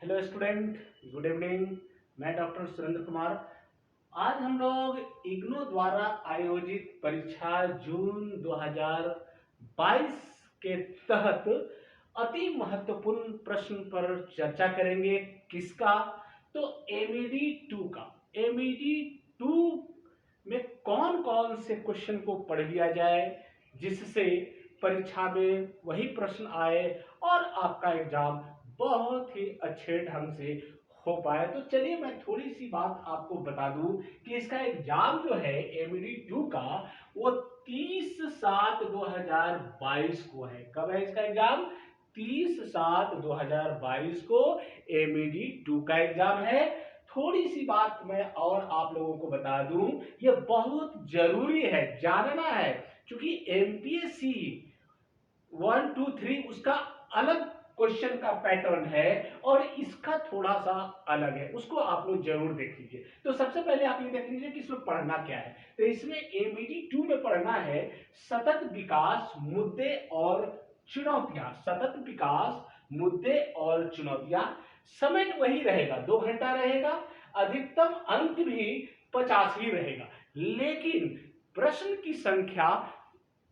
Hello student, good evening. मैं doctor Surendra Kumar. आज हम लोग इग्नू द्वारा आयोजित परीक्षा जून 2022 के तहत अति महत्वपूर्ण प्रश्न पर चर्चा करेंगे। किसका? तो एमईडी 2 का। एमईडी 2 में कौन कौन से क्वेश्चन को पढ़ लिया जाए जिससे परीक्षा में वही प्रश्न आए और आपका एग्जाम बहुत ही अच्छे ढंग से हो पाए। तो चलिए मैं थोड़ी सी बात आपको बता दूं कि इसका एग्जाम जो है एमईडी 2 का वो 30/7/2022 को है। कब है इसका एग्जाम? 30/7/2022 को एमईडी 2 का एग्जाम है। थोड़ी सी बात मैं और आप लोगों को बता दूं, ये बहुत जरूरी है, जानना है, क्योंकि एमपीएससी 1 2 3 उसका अलग क्वेश्चन का पैटर्न है और इसका थोड़ा सा अलग है, उसको आप लोग जरूर देख लीजिए। तो सबसे पहले आप ये देख लीजिए कि इसमें पढ़ना क्या है। तो इसमें एमईडी 2 में पढ़ना है सतत विकास, मुद्दे और चुनौतियां। सतत विकास, मुद्दे और चुनौतियां। समय वही रहेगा, 2 घंटा रहेगा। अधिकतम अंक भी 50 ही रहेगा, लेकिन प्रश्न की संख्या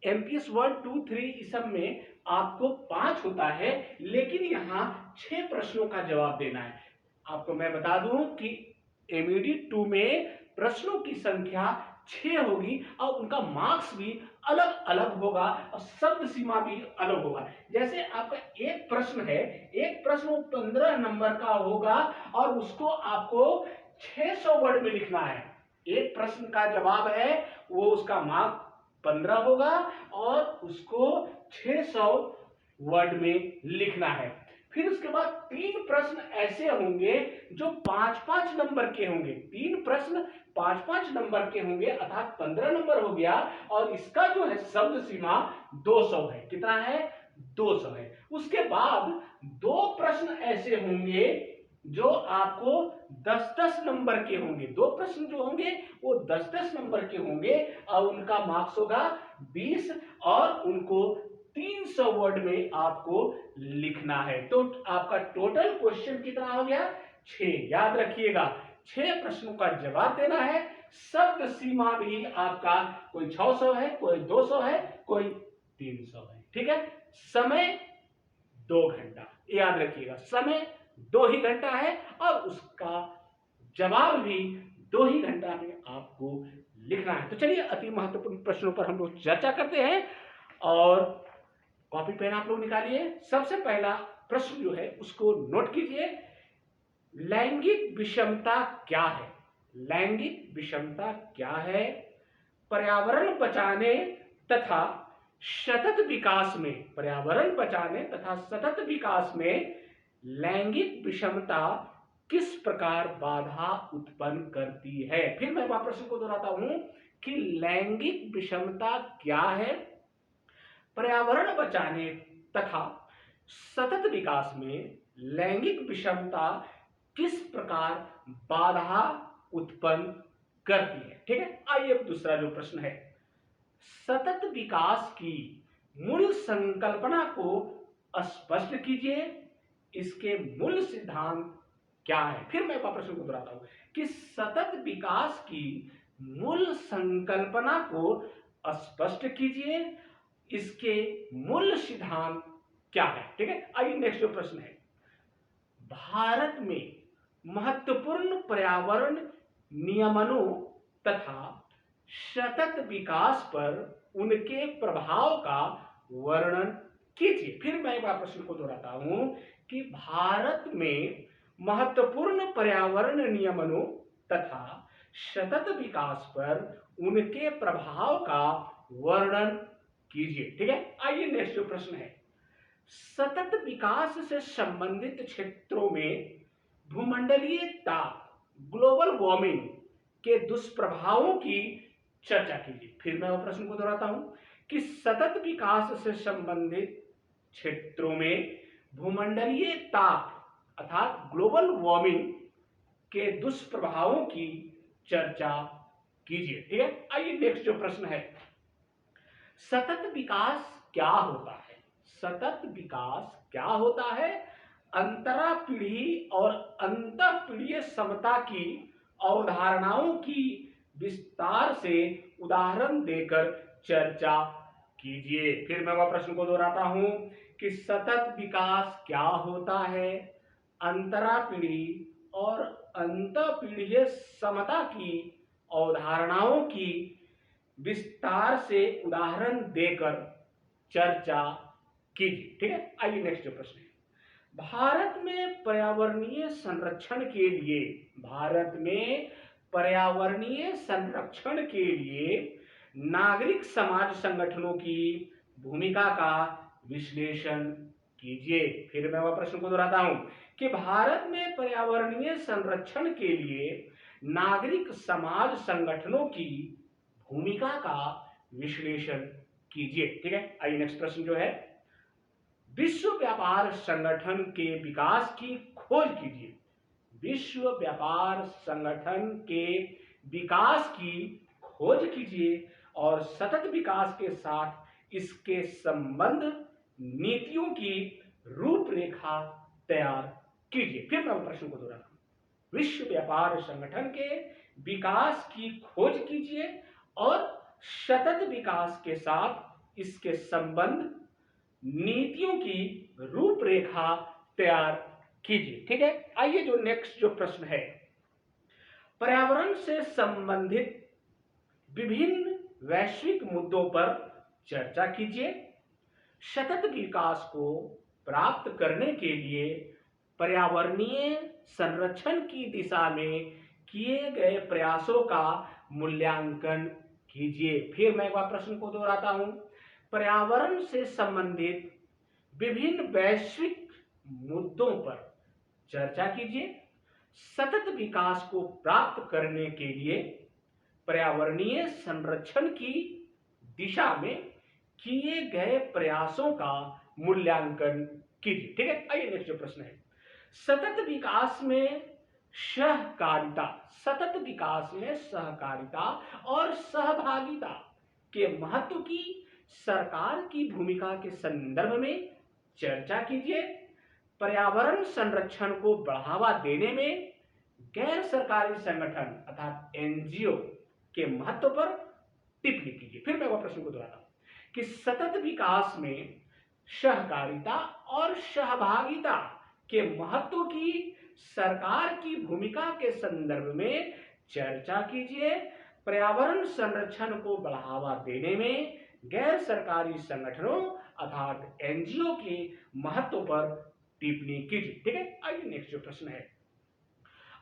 एमपीएस 1 2 3 इस सब में आपको 5 होता है, लेकिन यहां 6 प्रश्नों का जवाब देना है। आपको मैं बता दूं कि एमईडी 2 में प्रश्नों की संख्या 6 होगी और उनका मार्क्स भी अलग अलग होगा और शब्द सीमा भी अलग होगा। जैसे आपका एक प्रश्न है, एक प्रश्न 15 नंबर का होगा और उसको आपको 600 वर्ड में लिखना है। एक प्रश्न का जवाब है वो उसका मार्क 15 होगा और उसको 600 वर्ड में लिखना है। फिर उसके बाद 3 प्रश्न ऐसे होंगे जो 5-5 नंबर के होंगे। 3 प्रश्न 5-5 नंबर के होंगे, अर्थात 15 नंबर हो गया। और इसका जो है शब्द सीमा 200 है। कितना है? 200 है। उसके बाद 2 प्रश्न ऐसे होंगे जो आपको 10-10 नंबर के होंगे। 2 प्रश्न जो होंगे वो 10-10 नंबर के होंगे और उनका मार्क्स होगा 20 और उनको 300 वर्ड में आपको लिखना है। तो आपका टोटल क्वेश्चन कितना हो गया? 6। याद रखिएगा, 6 प्रश्नों का जवाब देना है। शब्द सीमा भी आपका कोई 600 है, कोई 200 है, कोई 300 है। ठीक है। समय 2 घंटा, याद रखिएगा, समय 2 ही घंटा है और उसका जवाब भी 2 ही घंटा में आपको लिखना है। तो चलिए अति महत्वपूर्ण प्रश्नों पर हम लोग चर्चा करते हैं और कॉपी पेन आप लोग निकालिए। सबसे पहला प्रश्न जो है उसको नोट कीजिए। लैंगिक विषमता क्या है? लैंगिक विषमता क्या है? पर्यावरण बचाने तथा सतत विकास में, पर्यावरण बचाने तथा सतत विकास में लैंगिक विषमता किस प्रकार बाधा उत्पन्न करती है? फिर मैं वहां प्रश्न को दोहराता हूं कि लैंगिक विषमता क्या है, पर्यावरण बचाने तथा सतत विकास में लैंगिक विषमता किस प्रकार बाधा उत्पन्न करती है। ठीक है। आइए अब दूसरा जो प्रश्न है, सतत विकास की मूल संकल्पना को स्पष्ट कीजिए, इसके मूल सिद्धांत क्या है? फिर मैं प्रश्न को दोहराता हूं कि सतत विकास की मूल संकल्पना को स्पष्ट कीजिए, इसके मूल सिद्धांत क्या है? ठीक है। आइए नेक्स्ट जो प्रश्न है, भारत में महत्वपूर्ण पर्यावरण नियमनों तथा सतत विकास पर उनके प्रभाव का वर्णन कीजिए। फिर मैं प्रश्न को दोहराता हूं कि भारत में महत्वपूर्ण पर्यावरण नियमनों तथा सतत विकास पर उनके प्रभाव का वर्णन कीजिए। ठीक है। आइए नेक्स्ट जो प्रश्न है, सतत विकास से संबंधित क्षेत्रों में भूमंडलीय ताप, ग्लोबल वार्मिंग के दुष्प्रभावों की चर्चा कीजिए। फिर मैं प्रश्न को दोहराता हूं कि सतत विकास से संबंधित क्षेत्रों में भूमंडलीय ताप अर्थात ग्लोबल वार्मिंग के दुष्प्रभावों की चर्चा कीजिए। ठीक है। आइए नेक्स्ट जो प्रश्न है, सतत विकास क्या होता है? सतत विकास क्या होता है अंतरापीढ़ी और अंतःपीढ़ीय समता की अवधारणाओं की विस्तार से उदाहरण देकर चर्चा कीजिए। फिर मैं वह प्रश्न को दोहराता हूं कि सतत विकास क्या होता है, अंतरापीढ़ी और अंतःपीढ़ीय समता की अवधारणाओं की विस्तार से उदाहरण देकर चर्चा कीजिए। ठीक है, आइए नेक्स्ट जो प्रश्न है, भारत में पर्यावरणीय संरक्षण के लिए, भारत में पर्यावरणीय संरक्षण के लिए नागरिक समाज संगठनों की भूमिका का विश्लेषण कीजिए। फिर मैं वह प्रश्न को दोहराता हूं कि भारत में पर्यावरणीय संरक्षण के लिए नागरिक समाज संगठनों की भूमिका का विश्लेषण कीजिए। ठीक है, आइए नेक्स्ट प्रश्न जो है, विश्व व्यापार संगठन के विकास की खोज कीजिए। विश्व व्यापार संगठन के विकास की खोज कीजिए और सतत विकास के साथ इसके संबंध नीतियों की रूपरेखा तैयार कीजिए। फिर मैं प्रश्न को दोहराता हूं, विश्व व्यापार संगठन के विकास की खोज कीजिए और सतत विकास के साथ इसके संबंध नीतियों की रूपरेखा तैयार कीजिए। ठीक है, आइए जो नेक्स्ट जो प्रश्न है, पर्यावरण से संबंधित विभिन्न वैश्विक मुद्दों पर चर्चा कीजिए। सतत विकास को प्राप्त करने के लिए पर्यावरणीय संरक्षण की दिशा में किए गए प्रयासों का मूल्यांकन कीजिए। फिर मैं वह प्रश्न को दोहराता हूं, पर्यावरण से संबंधित विभिन्न वैश्विक मुद्दों पर चर्चा कीजिए। सतत विकास को प्राप्त करने के लिए पर्यावरणीय संरक्षण की दिशा में किए गए प्रयासों का मूल्यांकन कीजिए। ठीक है, आइए नेक्स्ट जो प्रश्न है, सतत विकास में सहकारिता, सतत विकास में सहकारिता और सहभागिता के महत्व की सरकार की भूमिका के संदर्भ में चर्चा कीजिए। पर्यावरण संरक्षण को बढ़ावा देने में गैर सरकारी संगठन अर्थात एनजीओ के महत्व पर टिप्पणी कीजिए। फिर मैं वह प्रश्न को दोहराता हूं कि सतत विकास में सहकारिता और सहभागिता के महत्व की सरकार की भूमिका के संदर्भ में चर्चा कीजिए। पर्यावरण संरक्षण को बढ़ावा देने में गैर सरकारी संगठनों अर्थात एनजीओ के महत्व पर टिप्पणी कीजिए। ठीक है, आइए नेक्स्ट जो प्रश्न है,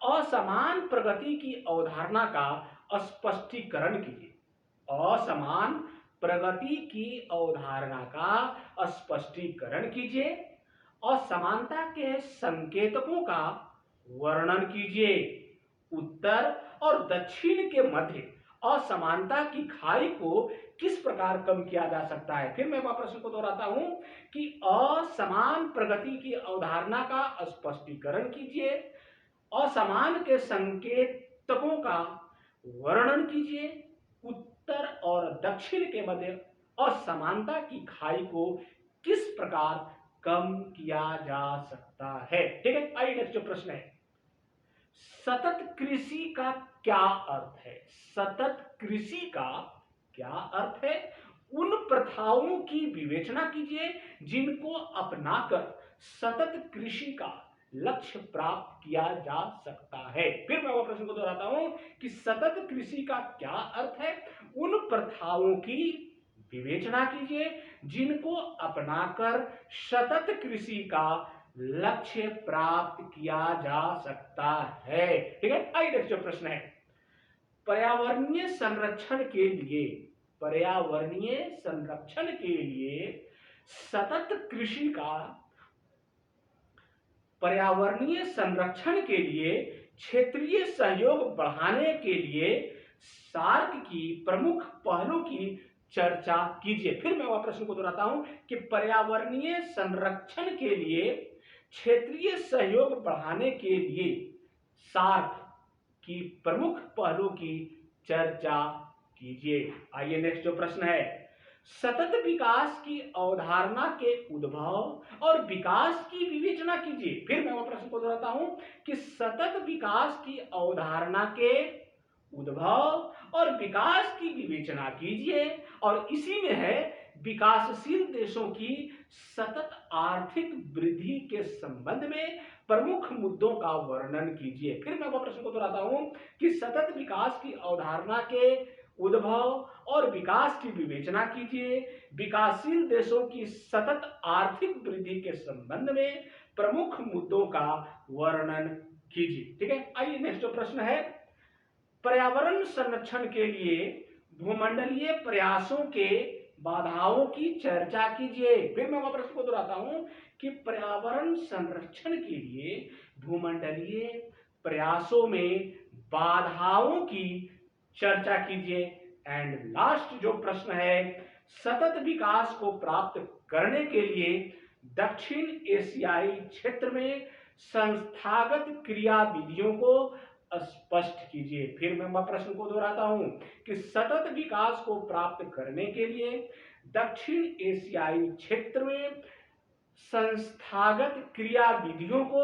असमान प्रगति की अवधारणा का स्पष्टीकरण कीजिए। असमान प्रगति की अवधारणा का स्पष्टीकरण कीजिए। असमानता के संकेतकों का वर्णन कीजिए। उत्तर और दक्षिण के मध्य असमानता की खाई को किस प्रकार कम किया जा सकता है। फिर मैं वह प्रश्न को दोहराता हूं कि असमान प्रगति की अवधारणा का स्पष्टीकरण कीजिए। असमान के संकेतकों का वर्णन कीजिए। उत्तर और दक्षिण के मध्य असमानता की खाई को किस प्रकार कम किया जा सकता है। ठीक है, आइए नेक्स्ट जो प्रश्न है, सतत कृषि का क्या अर्थ है। सतत कृषि का क्या अर्थ है, उन प्रथाओं की विवेचना कीजिए जिनको अपनाकर सतत कृषि का लक्ष्य प्राप्त किया जा सकता है। फिर मैं वह प्रश्न को दोहराता हूं कि सतत कृषि का क्या अर्थ है, उन प्रथाओं की विवेचना कीजिए जिनको अपनाकर सतत कृषि का लक्ष्य प्राप्त किया जा सकता है। ठीक है, आइए नेक्स्ट जो प्रश्न है, पर्यावरणीय संरक्षण के लिए, पर्यावरणीय संरक्षण के लिए सतत कृषि का, पर्यावरणीय संरक्षण के लिए क्षेत्रीय सहयोग बढ़ाने के लिए सार्क की प्रमुख पहलों की चर्चा कीजिए। फिर मैं वह प्रश्न को दोहराता हूं कि पर्यावरणीय संरक्षण के लिए क्षेत्रीय सहयोग बढ़ाने के लिए सार्क की प्रमुख पहलों की चर्चा कीजिए। आइए नेक्स्ट जो प्रश्न है, सतत विकास की अवधारणा के उद्भव और विकास की विवेचना कीजिए। फिर मैं वो प्रश्न को दोहराता हूं कि सतत विकास की अवधारणा के उद्भव और विकास की विवेचना कीजिए, और इसी में है विकासशील देशों की सतत आर्थिक वृद्धि के संबंध में प्रमुख मुद्दों का वर्णन कीजिए। फिर मैं वो प्रश्न को दोहराता हूं कि सतत विकास की अवधारणा के उद्भव और विकास की विवेचना कीजिए, विकासशील देशों की सतत आर्थिक वृद्धि के संबंध में प्रमुख मुद्दों का वर्णन कीजिए। ठीक है, आइए नेक्स्ट जो प्रश्न है, पर्यावरण संरक्षण के लिए भूमंडलीय प्रयासों के बाधाओं की चर्चा कीजिए। फिर मैं वह प्रश्न को दोहराता हूं कि पर्यावरण संरक्षण के लिए भूमंडलीय प्रयासों में बाधाओं की चर्चा कीजिए। एंड लास्ट जो प्रश्न है, सतत विकास को प्राप्त करने के लिए दक्षिण एशियाई क्षेत्र में संस्थागत क्रियाविधियों को स्पष्ट कीजिए। फिर मैं प्रश्न को दोहराता हूं कि सतत विकास को प्राप्त करने के लिए दक्षिण एशियाई क्षेत्र में संस्थागत क्रियाविधियों को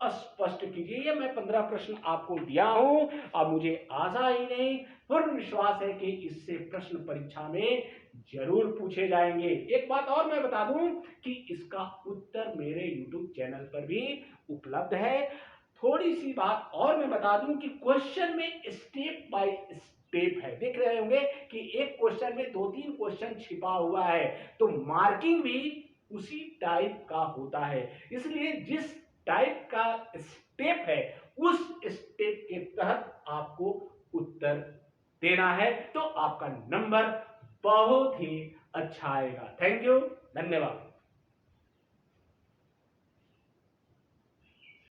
स्पष्ट कीजिए। ये मैं 15 प्रश्न आपको दिया हूं। अब मुझे आशा ही नहीं, पूर्ण विश्वास है कि इससे प्रश्न परीक्षा में जरूर पूछे जाएंगे। एक बात और मैं बता दूं कि इसका उत्तर मेरे YouTube चैनल पर भी उपलब्ध है। थोड़ी सी बात और मैं बता दूं कि क्वेश्चन में स्टेप बाय स्टेप है। देख रहे होंगे कि एक क्वेश्चन में 2-3 क्वेश्चन छिपा हुआ है, तो मार्किंग भी उसी टाइप का होता है। इसलिए जिस टाइप का स्टेप है उस स्टेप के तहत आपको उत्तर देना है, तो आपका नंबर बहुत ही अच्छा आएगा। थैंक यू, धन्यवाद।